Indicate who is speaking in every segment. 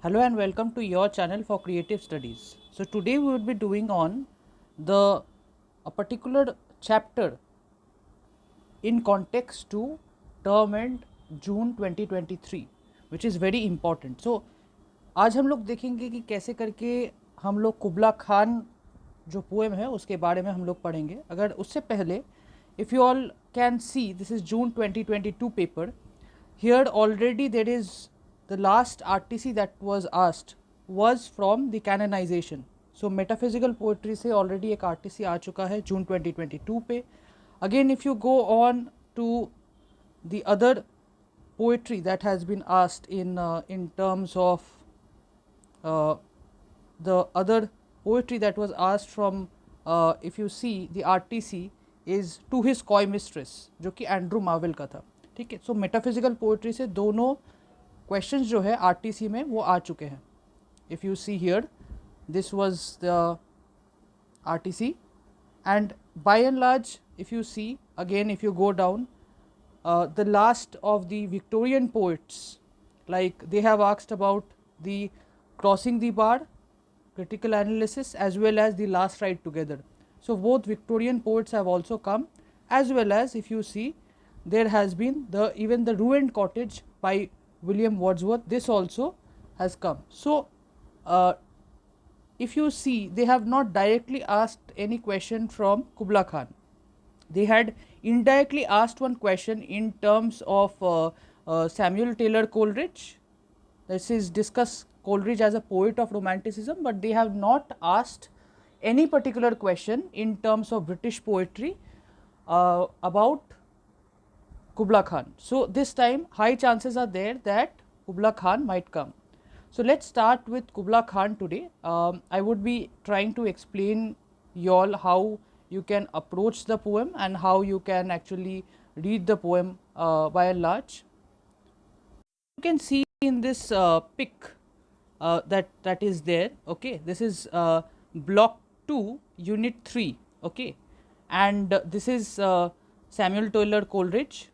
Speaker 1: Hello and welcome to your channel for creative studies. So today we will be doing on the a particular chapter in context to term end June 2023 which is very important. So आज हम लोग देखेंगे कि कैसे करके हम लोग कुबला खान जो पोएम है उसके बारे में हम लोग पढ़ेंगे. अगर उससे पहले if you all can see, this is June 2022 paper. Here already there is the last RTC that was asked was from the canonization. So metaphysical poetry से already एक RTC आ चुका है June 2022 पे. Again if you go on to the other poetry that has been asked in terms of the other poetry that was asked from if you see the RTC is to his coy mistress जो कि Andrew marvel का था. ठीक है. सो metaphysical poetry से दोनों questions जो है आरटीसी में वो आ चुके हैं. If you see here this was the RTC and by and large if you see again if you go down the last of the Victorian poets, like they have asked about the crossing the bar, critical analysis, as well as the last ride together. So both Victorian poets have also come, as well as if you see there has been even the ruined cottage by William Wordsworth, this also has come. So if you see they have not directly asked any question from Kubla Khan. They had indirectly asked one question in terms of Samuel Taylor Coleridge. This is discuss Coleridge as a poet of romanticism, but they have not asked any particular question in terms of British poetry about Kubla Khan. So this time high chances are there that Kubla Khan might come. So let's start with Kubla Khan today. I would be trying to explain you all how you can approach the poem and how you can actually read the poem by and large. You can see in this pic that is there. Okay, this is block 2 unit 3. Okay, and this is Samuel Taylor Coleridge.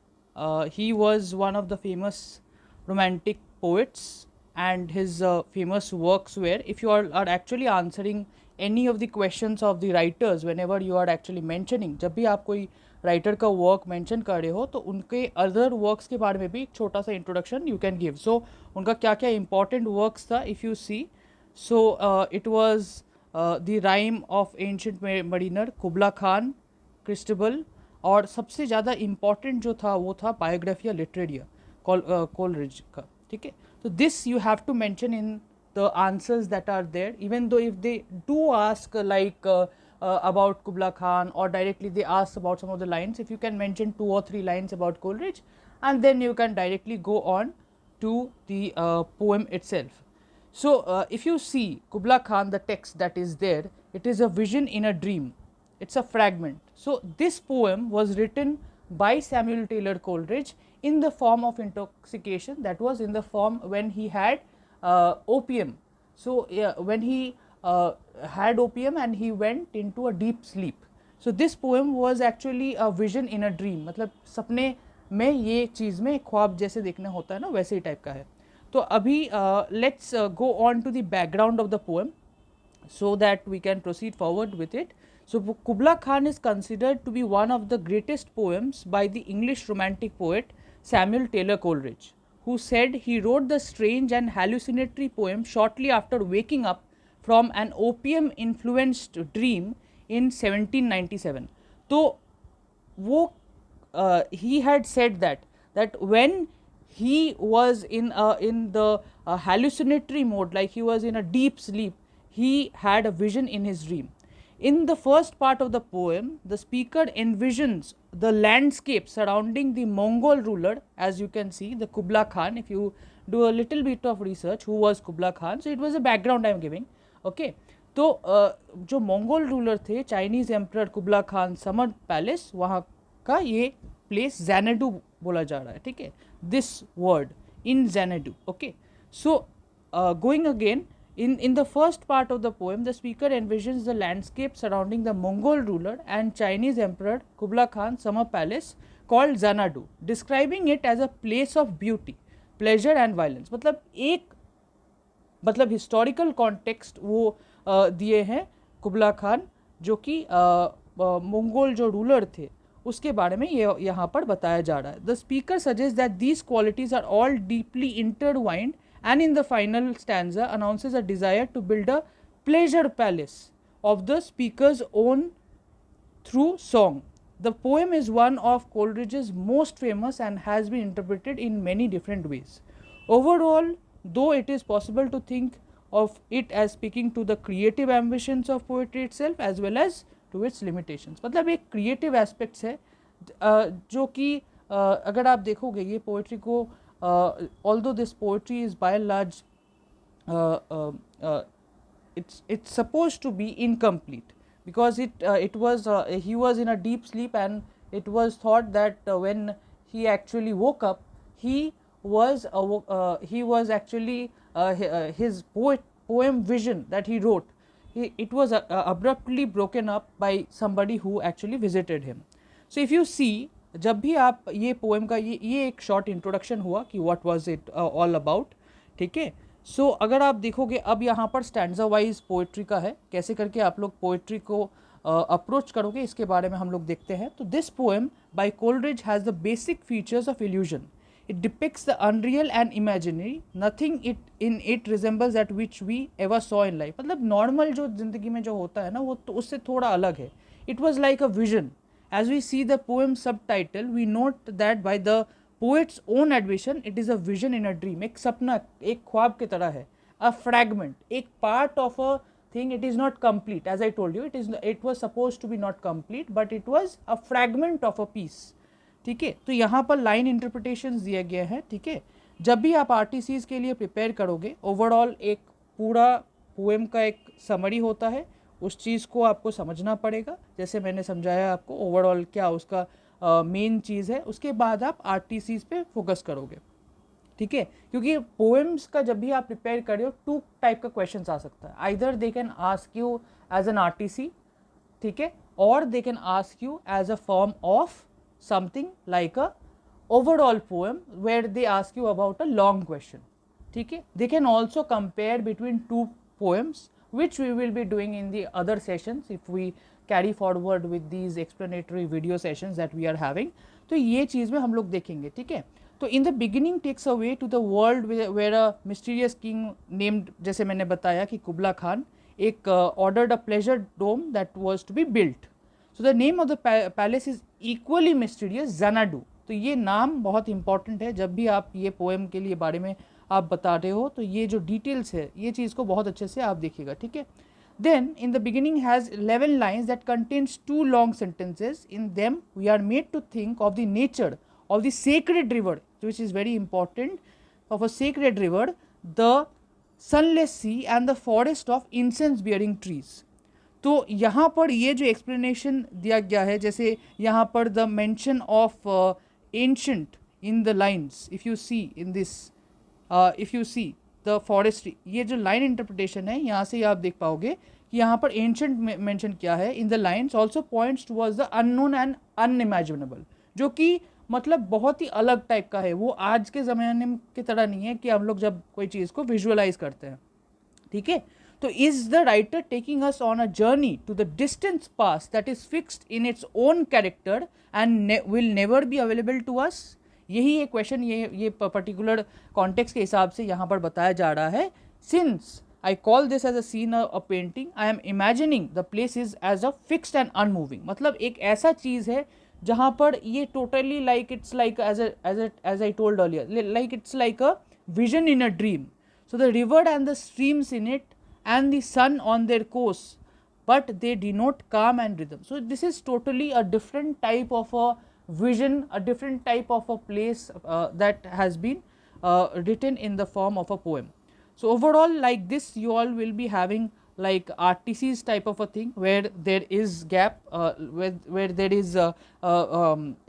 Speaker 1: He was one of the famous romantic poets, and his famous works were, if you are actually answering any of the questions of the writers, whenever you are actually mentioning, जब भी आप कोई writer का work mention कर रहे हो तो उनके अदर वर्क्स के बारे में भी एक छोटा सा introduction you can give. So उनका क्या क्या इंपॉर्टेंट वर्क्स था if you see. So it was the rime of ancient mariner, Kubla Khan, Christabel, और सबसे ज़्यादा इम्पॉर्टेंट जो था वो था बायोग्राफिया लिटरेरिया कोलरिज का. ठीक है. So this you have to mention in the answers that are there, even though if they do ask about Kubla Khan, or directly they ask about some of the lines, if you can mention 2 or 3 lines about Coleridge, and then you can directly go on to the poem itself. So if you see Kubla Khan, the text that is there, it is a vision in a dream. It's a fragment. So this poem was written by Samuel Taylor Coleridge in the form of intoxication, that was in the form when he had opium. So when he had opium and he went into a deep sleep. So this poem was actually a vision in a dream. मतलब सपने में ये चीज़ में ख्वाब जैसे देखना होता है ना, वैसे ही टाइप का है. तो अभी let's go on to the background of the poem so that we can proceed forward with it. So Kubla Khan is considered to be one of the greatest poems by the English romantic poet Samuel Taylor Coleridge, who said he wrote the strange and hallucinatory poem shortly after waking up from an opium influenced dream in 1797. So wo he had said that when he was in the hallucinatory mode, like he was in a deep sleep, he had a vision in his dream. In the first part of the poem, the speaker envisions the landscape surrounding the Mongol ruler, as you can see, the Kubla Khan. If you do a little bit of research, who was Kubla Khan? So it was a background I am giving. Okay. तो जो Mongol ruler थे, Chinese emperor कुबला Khan summer palace, वहाँ का ये place ज़ैनेडू बोला जा रहा है. ठीक है. This word in Xanadu. Okay. So going again, in the first part of the poem, the speaker envisions the landscape surrounding the Mongol ruler and Chinese emperor Kubla Khan summer palace called Xanadu, describing it as a place of beauty, pleasure and violence. मतलब एक मतलब historical context वो दिए हैं कुबला खान, जो कि Mongol जो ruler थे उसके बारे में ये यहाँ पर बताया जा रहा है. The speaker suggest that these qualities are all deeply intertwined and in the final stanza announces a desire to build a pleasure palace of the speaker's own through song. The poem is one of Coleridge's most famous and has been interpreted in many different ways. Overall, though it is possible to think of it as speaking to the creative ambitions of poetry itself as well as to its limitations. मतलब एक creative aspects है जो कि अगर आप देखोगे ये poetry को, although this poetry is by and large it's supposed to be incomplete because it was he was in a deep sleep, and it was thought that when he actually woke up he was actually his poem vision that he wrote, it was abruptly broken up by somebody who actually visited him. So if you see, जब भी आप ये poem का ये एक short introduction हुआ कि what was it all about, ठीक है. सो अगर आप देखोगे अब यहाँ पर स्टैंडा वाइज पोइट्री का है, कैसे करके आप लोग पोइट्री को अप्रोच करोगे इसके बारे में हम लोग देखते हैं. तो this poem by Coleridge has the basic features of illusion. It depicts the unreal and imaginary, nothing it resembles that which we ever saw in life. मतलब नॉर्मल जो जिंदगी में जो होता है ना वो तो उससे थोड़ा अलग है. It was like a vision. As we see the poem subtitle, we note that by the poet's own admission, it is a vision in a dream. एक सपना, एक ख्वाब की तरह है. A fragment, एक part of a thing. It is not complete. As I told you, it was supposed to be not complete, but it was a fragment of a piece. ठीक है. तो यहाँ पर लाइन इंटरप्रिटेशंस दिया गया है. ठीक है. जब भी आप आरटीसीज के लिए प्रिपेयर करोगे, ओवरऑल एक पूरा पोएम का एक समरी होता है, उस चीज़ को आपको समझना पड़ेगा. जैसे मैंने समझाया आपको ओवरऑल क्या उसका मेन चीज़ है, उसके बाद आप आरटीसीज पे फोकस करोगे. ठीक है. क्योंकि पोएम्स का जब भी आप प्रिपेयर कर रहे हो, टू टाइप का क्वेश्चन आ सकता है. Either they can ask you as an RTC, ठीक है, और they can ask you as a form of something like a overall poem where they ask you about a long question. ठीक है. They can also compare between two poems, which we will be doing in the other sessions if we carry forward with these explanatory video sessions that we are having. तो ये चीज़ में हम लोग देखेंगे. ठीक है. तो in the beginning takes away to the world where a mysterious king named, जैसे मैंने बताया कि कुबला खान एक ordered a pleasure dome that was to be built. So the name of the palace is equally mysterious, Xanadu. तो ये नाम बहुत important है. जब भी आप ये पोएम के लिए बारे में आप बता रहे हो तो ये जो डिटेल्स है ये चीज़ को बहुत अच्छे से आप देखिएगा. ठीक है. Then in the beginning has 11 lines that contains 2 long sentences. In them we are made to think of the nature of the sacred river, which is very important, of a sacred river, the sunless sea and the forest of incense bearing trees. तो यहाँ पर ये जो explanation दिया गया है, जैसे यहाँ पर the mention of ancient in the lines, if you see in this, if you see the forestry, ये जो लाइन इंटरप्रिटेशन है यहाँ से आप देख पाओगे कि यहाँ पर एंशंट मेंशन किया है इन the lines also points towards the unknown and unimaginable, जो कि मतलब बहुत ही अलग टाइप का है. वो आज के ज़माने की तरह नहीं है कि हम लोग जब कोई चीज़ को विजुअलाइज करते हैं. ठीक है. तो is the writer taking us on a journey to the distant past that is fixed in its own character and will never be available to us. यही एक क्वेश्चन ये पर्टिकुलर कॉन्टेक्स्ट के हिसाब से यहाँ पर बताया जा रहा है. Since I call this as a scene a painting, I am imagining the place is as a fixed and unmoving. मतलब एक ऐसा चीज़ है जहाँ पर ये totally like it's like as I told earlier, like it's like a vision in a dream. So the river and the streams in it and the sun on their course, but they denote calm and rhythm. So this is totally a different type of a vision, a different type of a place that has been written in the form of a poem. So overall, like this, you all will be having like RTC's type of a thing where there is gap, where there is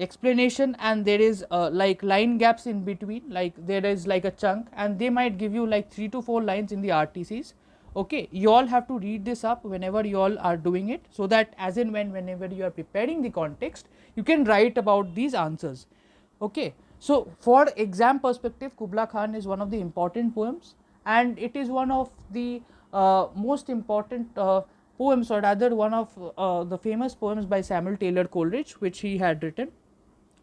Speaker 1: explanation and there is like line gaps in between, like there is like a chunk, and they might give you like 3 to 4 lines in the RTCs. Okay, you all have to read this up whenever you all are doing it, so that as in whenever you are preparing the context, you can write about these answers. Okay, so for exam perspective, Kubla Khan is one of the important poems, and it is one of the most important poems, or rather one of the famous poems by Samuel Taylor Coleridge, which he had written.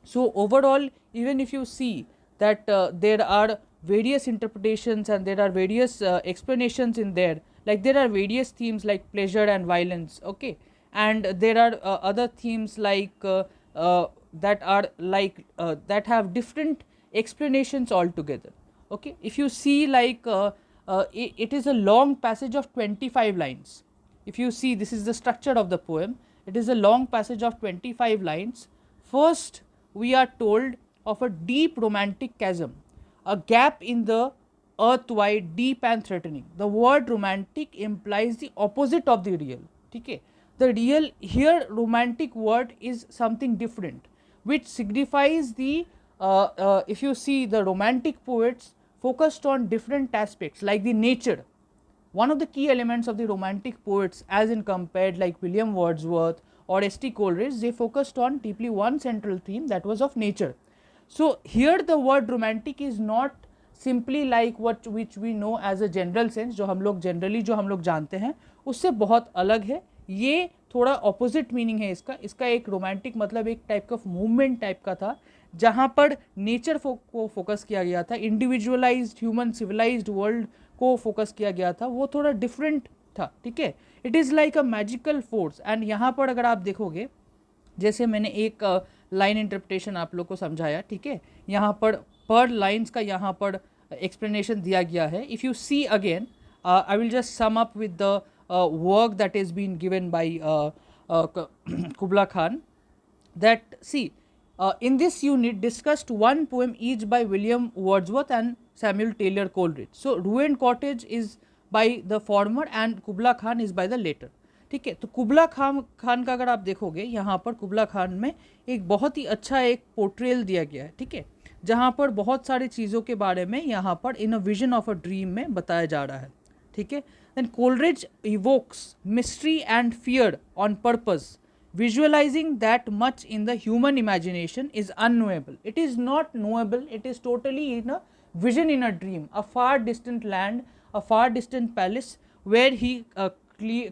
Speaker 1: So overall, even if you see that there are various interpretations and there are various explanations in there, like there are various themes like pleasure and violence, okay, and there are other themes like that are like that have different explanations altogether. Okay, if you see like it is a long passage of 25 lines. If you see, this is the structure of the poem. It is a long passage of 25 lines. First, we are told of a deep romantic chasm, a gap in the earth wide, deep and threatening. The word romantic implies the opposite of the real. Okay? The real here, romantic word is something different, which signifies the if you see, the romantic poets focused on different aspects like the nature. One of the key elements of the romantic poets, as in compared like William Wordsworth or S.T. Coleridge, they focused on deeply one central theme, that was of nature. So here the word romantic is not simply like what which we know as a general sense, जो हम लोग generally जो हम लोग जानते हैं उससे बहुत अलग है. ये थोड़ा ऑपोजिट मीनिंग है इसका. इसका एक रोमांटिक मतलब एक टाइप का मूवमेंट टाइप का था, जहाँ पर नेचर को फोकस किया गया था, इंडिविजुअलाइज्ड ह्यूमन सिविलाइज्ड वर्ल्ड को फोकस किया गया था, वो थोड़ा डिफरेंट था. ठीक है, it is like a magical force. And यहाँ पर अगर आप देखोगे, जैसे मैंने एक लाइन इंटरप्रिटेशन आप लोग को समझाया, ठीक है, यहाँ पर लाइन्स का यहाँ पर एक्सप्लेनेशन दिया गया है. If you see again, I will just sum up with the work that is being given by Kubla Khan, that see, in this unit discussed one poem each by William Wordsworth and Samuel Taylor Coleridge. So Ruined Cottage is by the former and Kubla Khan is by the later. ठीक है, तो कुबला खान का अगर आप देखोगे, यहाँ पर कुबला खान में एक बहुत ही अच्छा एक पोर्ट्रेल दिया गया है. ठीक है, जहाँ पर बहुत सारी चीज़ों के बारे में यहाँ पर in a vision of a dream में बताया जा रहा है. ठीक है, then Coleridge evokes mystery and fear on purpose, visualizing that much in the human imagination is unknowable. It is not knowable, it is totally in a vision, in a dream, a far distant land, a far distant palace, where he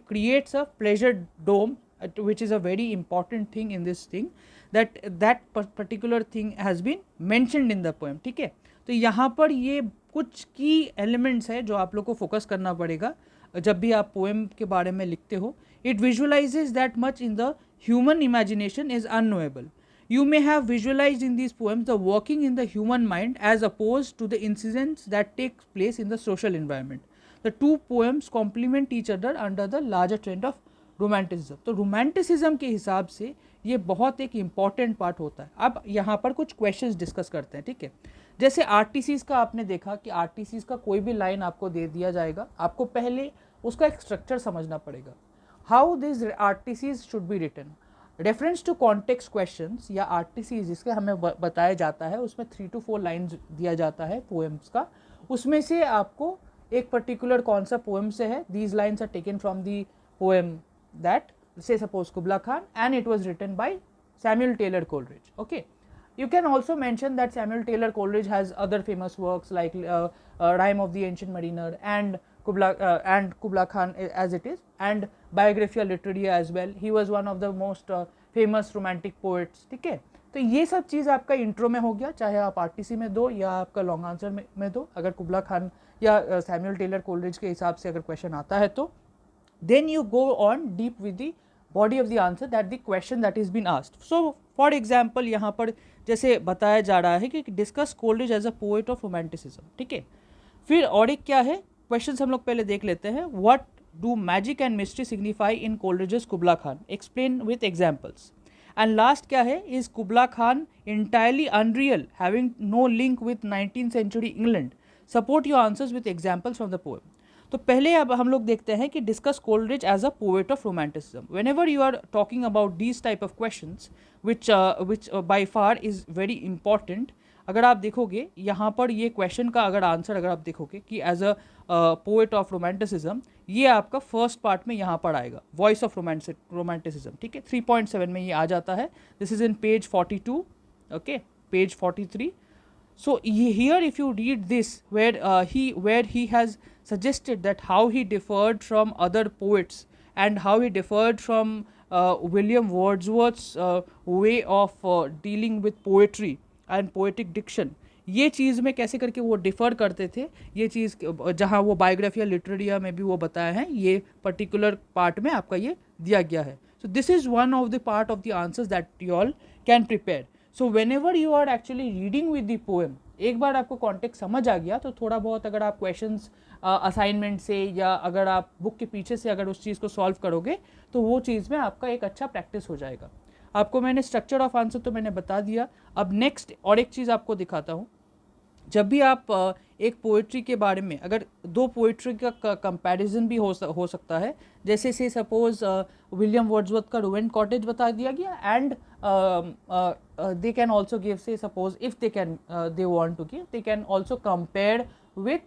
Speaker 1: creates a pleasure dome, which is a very important thing in this thing, that particular thing has been mentioned in the poem. ठीक है, तो यहाँ पर ये कुछ की elements है जो आप लोग को फोकस करना पड़ेगा जब भी आप पोएम के बारे में लिखते हो. It visualises that much in the human imagination is unknowable. You may have visualized in these poems the working in the human mind as opposed to the incidents that take place in the social environment. The two poems complement each other under the larger trend of romanticism. तो romanticism के हिसाब से ये बहुत एक important part होता है. अब यहाँ पर कुछ क्वेश्चंस डिस्कस करते हैं. ठीक है, जैसे आरटीसीज का आपने देखा कि आरटीसीज का कोई भी लाइन आपको दे दिया जाएगा, आपको पहले उसका एक स्ट्रक्चर समझना पड़ेगा. How this RTCs should be written. Reference to context questions या आरटीसीज जिसके हमें बताया जाता है, उसमें 3 to 4 लाइन्स दिया जाता है पोएम्स का. उसमें से आपको एक पर्टिकुलर कौन सा पोएम से है, these lines are taken from the poem that say suppose Kubla Khan, and it was written by Samuel Taylor Coleridge. Okay, you can also mention that Samuel Taylor Coleridge has other famous works like Rime of the Ancient Mariner and Kubla Khan as it is, and Biographia Literaria as well. He was one of the most famous romantic poets. ठीक है, तो ये सब चीज़ आपका intro में हो गया, चाहे आप आरटीसी में दो या आपका लॉन्ग आंसर में दो. अगर कुबला खान या सैमुअल टेलर कोलरिज के हिसाब से अगर क्वेश्चन आता है तो then you go on deep with the body of the answer, that the question that is been asked. So for example, यहाँ पर जैसे बताया जा रहा है कि discuss Coleridge as a poet of romanticism. ठीक है, फिर और एक क्या है, क्वेश्चन हम लोग पहले देख लेते हैं. What do magic and mystery signify in Coleridge's Kubla Khan, explain with examples. And last क्या है, is Kubla Khan entirely unreal, having no link with 19th century England. Support your answers with examples from the poem. तो पहले अब हम लोग देखते हैं कि discuss Coleridge as a poet of romanticism. Whenever you are talking about these type of questions which by far is very important. अगर आप देखोगे यहाँ पर ये क्वेश्चन का अगर आंसर अगर आप देखोगे कि as a poet of romanticism, ये आपका फर्स्ट पार्ट में यहाँ पर आएगा, वॉइस ऑफ रोमांटिसिज्म. ठीक है, 3.7 में ये आ जाता है. This is in page 42. Okay, page 43. So here if you read this, where he has suggested that how he differed from other poets and how he differed from William Wordsworth's way of dealing with poetry and poetic diction, ये चीज़ में कैसे करके वो differ करते थे, ये चीज़ जहाँ वो बायोग्राफी या लिटरेरिया में भी वो बताया है, ये पर्टिकुलर पार्ट में आपका ये दिया गया है. So this is one of the part of the answers that you all can prepare. So whenever you are actually reading with the poem, एक बार आपको कॉन्टेक्स्ट समझ आ गया तो थोड़ा बहुत अगर आप क्वेश्चंस असाइनमेंट से या अगर आप बुक के पीछे से अगर उस चीज़ को सॉल्व करोगे तो वो चीज़ में आपका एक अच्छा प्रैक्टिस हो जाएगा. आपको मैंने स्ट्रक्चर ऑफ आंसर तो मैंने बता दिया. अब नेक्स्ट और एक चीज़ आपको दिखाता हूँ. जब भी आप एक पोइट्री के बारे में, अगर दो पोइट्री का कंपैरिजन भी हो सकता है, जैसे से सपोज विलियम वर्ड्सवर्थ का रूवेंट कॉटेज बता दिया गया and they can also give, say suppose if they want to give, they can also compare with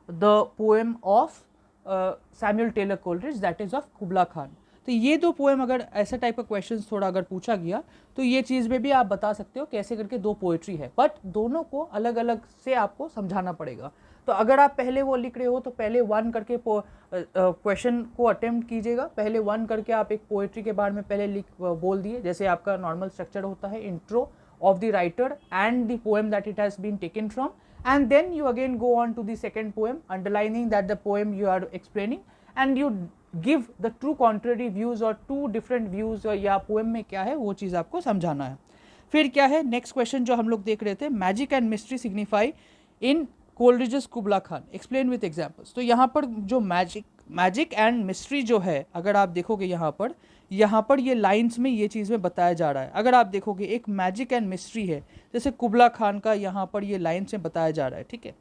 Speaker 1: the poem of Samuel Taylor Coleridge, that is of Kubla Khan. तो ये दो poem अगर ऐसा type का question थोड़ा अगर पूछा गया तो ये चीज़ में भी आप बता सकते हो कैसे करके दो पोएट्री है, बट दोनों को अलग अलग से आपको समझाना पड़ेगा. तो अगर आप पहले वो लिख रहे हो तो पहले वन करके क्वेश्चन को अटेम्प्ट कीजिएगा. पहले वन करके आप एक पोएट्री के बारे में पहले बोल दिए, जैसे आपका नॉर्मल स्ट्रक्चर होता है, intro of the writer and the poem that it has been taken from, and then you again go on to the second poem, underlining that the poem you are explaining, and you give the true contrary views or two different views या poem में क्या है वो चीज़ आपको समझाना है. फिर क्या है नेक्स्ट क्वेश्चन जो हम लोग देख रहे थे, magic and mystery signify in Coleridge's Kubla Khan, explain with examples. तो यहाँ पर जो मैजिक एंड मिस्ट्री जो है, अगर आप देखोगे यहाँ पर ये लाइंस में ये चीज़ में बताया जा रहा है. अगर आप देखोगे एक मैजिक एंड मिस्ट्री है, जैसे कुबला खान का यहाँ पर ये लाइंस में बताया जा रहा है, ठीक है.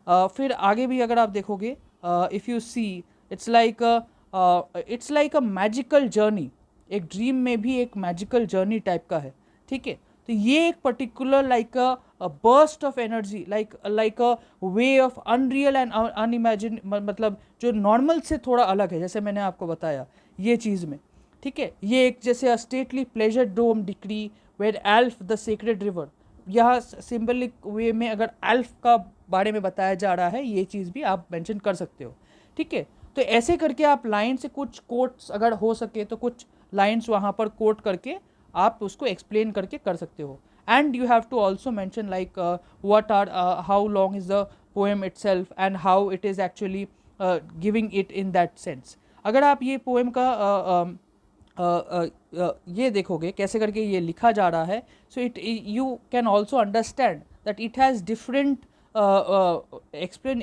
Speaker 1: फिर आगे भी अगर आप देखोगे, if you see it's like a magical journey, एक ड्रीम में भी एक मैजिकल जर्नी टाइप का है, ठीक है. तो ये एक particular like a burst of energy, like a way of unreal and unimagine, मतलब जो नॉर्मल से थोड़ा अलग है, जैसे मैंने आपको बताया ये चीज़ में, ठीक है. ये एक जैसे a stately pleasure dome decree where Alph the sacred river, यह सिंबलिक वे में अगर एल्फ का बारे में बताया जा रहा है, ये चीज़ भी आप मेंशन कर सकते हो, ठीक है. तो ऐसे करके आप लाइन से कुछ कोट्स अगर हो सके तो कुछ लाइन्स वहाँ पर कोट करके आप उसको एक्सप्लेन करके कर सकते हो. And you have to also mention like what are, how long is the poem itself and how it is actually giving it in that sense. अगर आप ये पोएम का ये देखोगे कैसे करके ये लिखा जा रहा है, so it you can also understand that it has different explain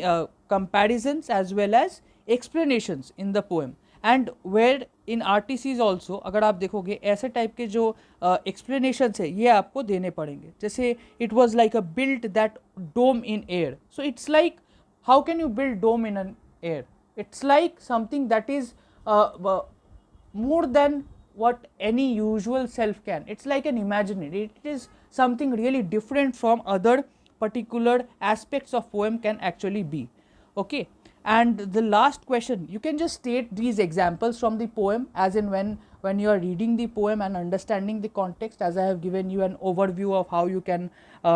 Speaker 1: comparisons as well as explanations in the poem, and where in RTCs also अगर आप देखोगे ऐसे टाइप के जो explanations है ये आपको देने पड़ेंगे. जैसे it was like a built that dome in air, so it's like how can you build dome in an air, it's like something that is more than what any usual self can, it's like an imaginary, it is something really different from other particular aspects of poem can actually be, okay. And the last question, you can just state these examples from the poem as in when you are reading the poem and understanding the context, as I have given you an overview of how you can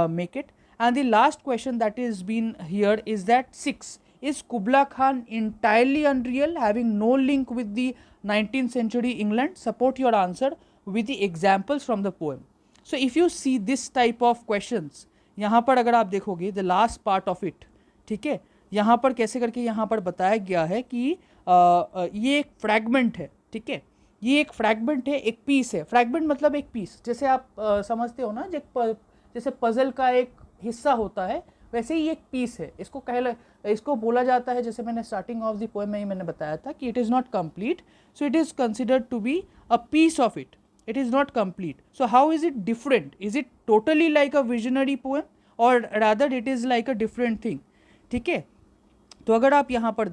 Speaker 1: make it. And the last question that is been here is that 6, is Kubla Khan entirely unreal, having no link with the 19th century England? Support your answer with the examples from the poem. So if you see this type of questions, यहाँ पर अगर आप देखोगे the last part of it, ठीक है, यहाँ पर कैसे करके यहाँ पर बताया गया है कि ये एक फ्रैगमेंट है, ठीक है. ये एक फ्रैगमेंट है, एक पीस है. फ्रैगमेंट मतलब एक पीस, जैसे आप समझते हो ना, जैसे पजल का एक हिस्सा होता है, वैसे ही एक पीस है. इसको बोला जाता है, जैसे मैंने स्टार्टिंग ऑफ द पोएम में ही मैंने बताया था कि it is not complete, so it is considered to be a piece of it. It is not complete. So how is it different? Is it totally like a visionary poem or rather it is like a different thing? ठीक है. तो अगर आप यहाँ पर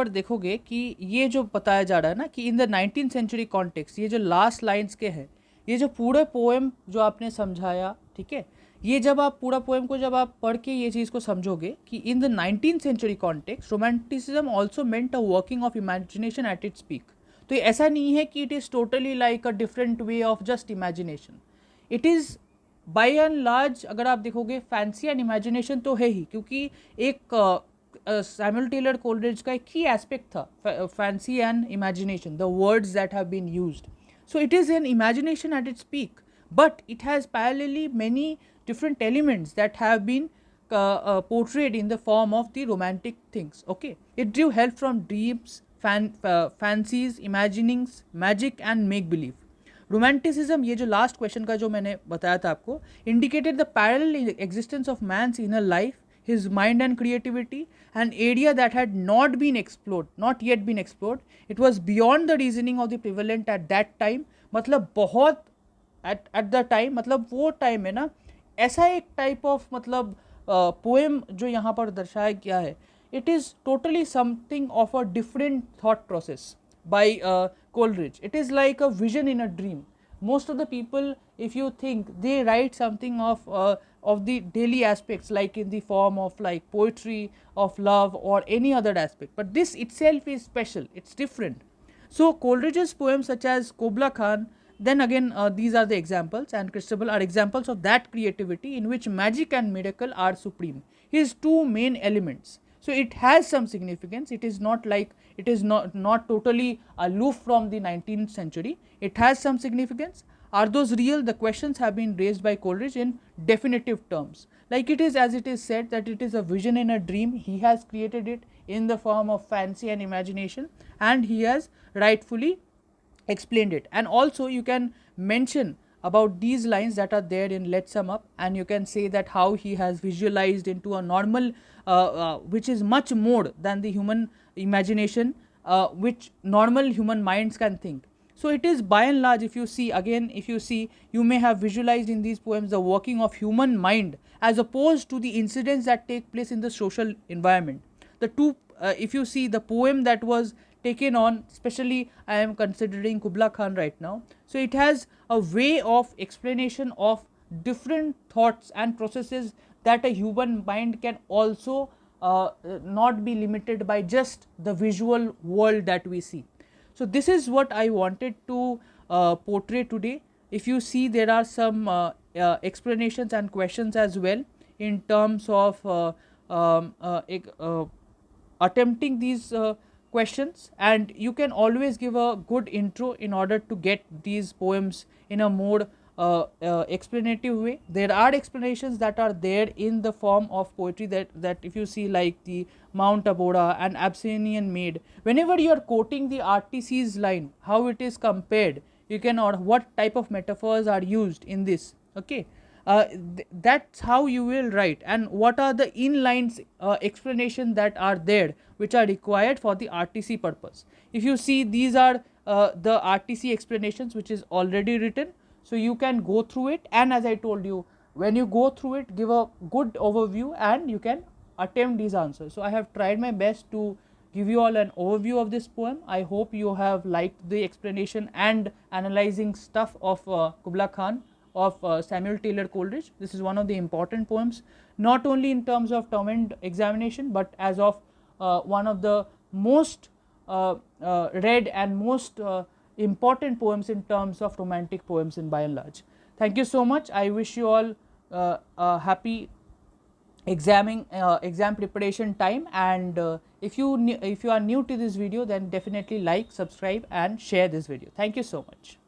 Speaker 1: देखोगे कि ये जो बताया जा रहा है ना कि in the 19th century context, ये जो लास्ट लाइन्स के हैं, ये जो पूरे पोएम जो आपने समझाया, ठीक है, ये जब आप पूरा पोएम को जब आप पढ़ के ये चीज़ को समझोगे कि in the 19th century context romanticism also meant a working of imagination at its peak. तो ऐसा नहीं है कि it is totally like a different way of just imagination. It is by and large अगर आप देखोगे फैंसी एंड इमेजिनेशन तो है ही, क्योंकि एक सैमुअल टेलर कोलरिज का एक की एस्पेक्ट था fancy and imagination, the words that have been used. So it is an imagination at its peak, but it has parallelly many different elements that have been portrayed in the form of the romantic things. Okay, it drew help from dreams, fancies, imaginings, magic and make believe. Romanticism, ये जो last question का जो मैंने बताया था आपको, indicated the parallel existence of man's inner life, his mind and creativity, an area that had not been explored, not yet been explored. It was beyond the reasoning of the prevalent at that time. मतलब बहुत at the time, मतलब वो time में ना ऐसा एक type of मतलब poem जो यहाँ पर दर्शाया गया है, it is totally something of a different thought process by Coleridge. It is like a vision in a dream. Most of the people, if you think, they write something of the daily aspects, like in the form of like poetry of love or any other aspect, but this itself is special, it's different. So Coleridge's poems such as Kubla Khan, then again these are the examples, and Christabel are examples of that creativity in which magic and miracle are supreme, his two main elements. So it has some significance. It is not like, it is not totally aloof from the 19th century. It has some significance. Are those real? The questions have been raised by Coleridge in definitive terms. Like it is, as it is said, that it is a vision in a dream. He has created it in the form of fancy and imagination, and he has rightfully explained it. And also you can mention about these lines that are there in Let's Sum Up, and you can say that how he has visualized into a normal which is much more than the human imagination, which normal human minds can think. So it is by and large, if you see again, if you see, you may have visualized in these poems the working of human mind as opposed to the incidents that take place in the social environment. The two, if you see the poem that was taken on, especially I am considering Kubla Khan right now, so it has a way of explanation of different thoughts and processes that a human mind can also not be limited by just the visual world that we see. So this is what I wanted to portray today. If you see, there are some explanations and questions as well in terms of attempting these questions, and you can always give a good intro in order to get these poems in a more explanative way. There are explanations that are there in the form of poetry, that if you see, like the Mount Abora and Abyssinian Maid, whenever you are quoting the RTC's line, how it is compared, you can, or what type of metaphors are used in this. Okay, that's how you will write, and what are the inlines explanation that are there which are required for the RTC purpose. If you see, these are the RTC explanations which is already written, so you can go through it, and as I told you, when you go through it, give a good overview and you can attempt these answers. So I have tried my best to give you all an overview of this poem. I hope you have liked the explanation and analyzing stuff of Kubla Khan, of Samuel Taylor Coleridge. This is one of the important poems, not only in terms of term end examination, but as of one of the most read and most important poems in terms of romantic poems in by and large. Thank you so much. I wish you all a happy exam preparation time, and if you are new to this video, then definitely like, subscribe and share this video. Thank you so much.